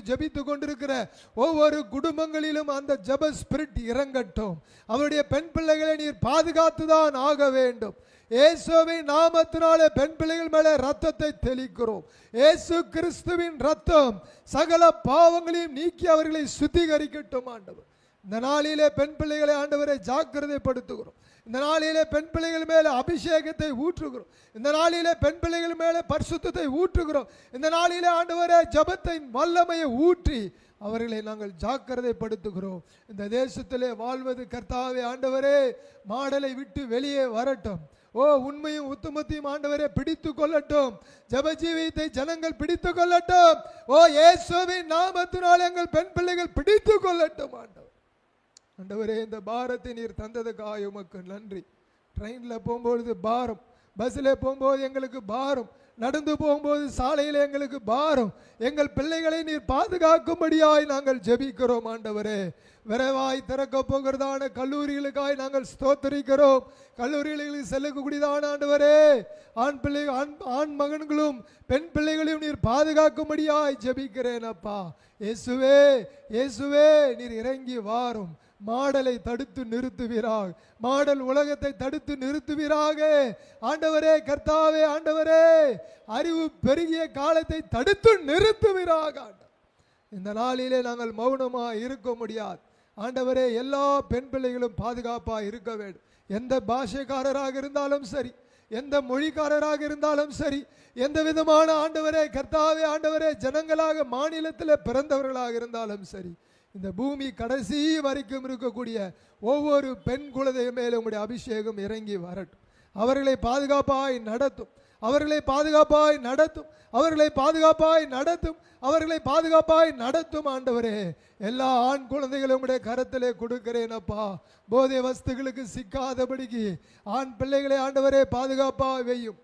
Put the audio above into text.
ஜெபித்து கொண்டிருக்கிற ஒவ்வொரு குடும்பங்களிலும் அந்த ஜெப ஸ்பிரிட் இறங்கட்டும். அவருடைய பெண் பிள்ளைகளை நீர் பாதுகாத்துதான் ஆக வேண்டும். இயேசுவின் நாமத்தினாலே பெண் பிள்ளைகள் மேலே ரத்தத்தை தெளிக்கிறோம். இயேசு கிறிஸ்துவின் ரத்தம் சகல பாவங்களையும் நீக்கி அவர்களை சுத்திகரிக்கட்டும் ஆண்டவர். இந்த நாளிலே பெண் பிள்ளைகளை ஆண்டவரை ஜாக்கிரதைப்படுத்துகிறோம். இந்த நாளிலே பெண் பிள்ளைகள் மேலே அபிஷேகத்தை ஊற்றுகிறோம். இந்த நாளிலே பெண் பிள்ளைகள் மேலே பரிசுத்தத்தை ஊற்றுகிறோம். இந்த நாளிலே ஆண்டவரே ஜெபத்தை வல்லமையை ஊற்றி அவர்களை நாங்கள் ஜாக்கிரதைப்படுத்துகிறோம். இந்த தேசத்திலே வாழ்வது கர்த்தாவே ஆண்டவரே மாடலை விட்டு வெளியே வரட்டும். உண்மையும் உத்தமத்தையும் ஆண்டவரே பிடித்து கொள்ளட்டும். ஜெபஜீவியத்தை ஜனங்கள் பிடித்து கொள்ளட்டும். இயேசுவின் நாமத்தினால் எங்கள் பெண் பிள்ளைகள் பிடித்து கொள்ளட்டும் ஆண்டவர். ஆண்டவரே இந்த பாரத்தை நீர் தந்ததுக்காக உமக்கு நன்றி. ட்ரெயினில் போகும்பொழுது பாரம், பஸ்ஸில் போகும்போது எங்களுக்கு பாரம், நடந்து போகும்போது சாலையில் எங்களுக்கு பாரம். எங்கள் பிள்ளைகளை நீர் பாதுகாக்கும்படியாய் நாங்கள் ஜெபிக்கிறோம் ஆண்டவரே. விரைவாய் திறக்க போகிறதான கல்லூரிகளுக்காய் நாங்கள் ஸ்தோத்தரிக்கிறோம். கல்லூரிகளுக்கு செல்லக்கூடியதான ஆண்டவரே ஆண் பிள்ளைகள் ஆண் மகன்களும் பெண் பிள்ளைகளையும் நீர் பாதுகாக்கும்படியாய் ஜெபிக்கிறேன் அப்பா. இயேசுவே இயேசுவே நீர் இறங்கி வாரும். மாடலை தடுத்து நிறுத்துவீராக. மாடல் உலகத்தை தடுத்து நிறுத்துவீராக ஆண்டவரே. கர்த்தாவே ஆண்டவரே அறிவு பெருகிய காலத்தை தடுத்து நிறுத்துவீராக. இந்த நாளிலே நாங்கள் மௌனமாக இருக்க முடியாது ஆண்டவரே. எல்லா பெண் பிள்ளைகளும் பாதுகாப்பாக இருக்க வேண்டும். எந்த பாஷைக்காரராக இருந்தாலும் சரி, எந்த மொழிக்காரராக இருந்தாலும் சரி, எந்த விதமான ஆண்டவரே கர்த்தாவே ஆண்டவரே ஜனங்களாக மாநிலத்தில் பிறந்தவர்களாக இருந்தாலும் சரி, இந்த பூமி கடைசி வரைக்கும் இருக்கக்கூடிய ஒவ்வொரு பெண் குழந்தை மேலும் உங்களுடைய அபிஷேகம் இறங்கி வரட்டும். அவர்களை பாதுகாப்பாய் நடத்தும். அவர்களை பாதுகாப்பாய் நடத்தும். அவர்களை பாதுகாப்பாய் நடத்தும். அவர்களை பாதுகாப்பாய் நடத்தும் ஆண்டவரே. எல்லா ஆண் குழந்தைகளும் உடைய கரத்திலே கொடுக்கிறேன் அப்பா. போதை வஸ்துகளுக்கு சிக்காதபடிக்கு ஆண் பிள்ளைகளை ஆண்டவரே பாதுகாப்பாய் வையும்.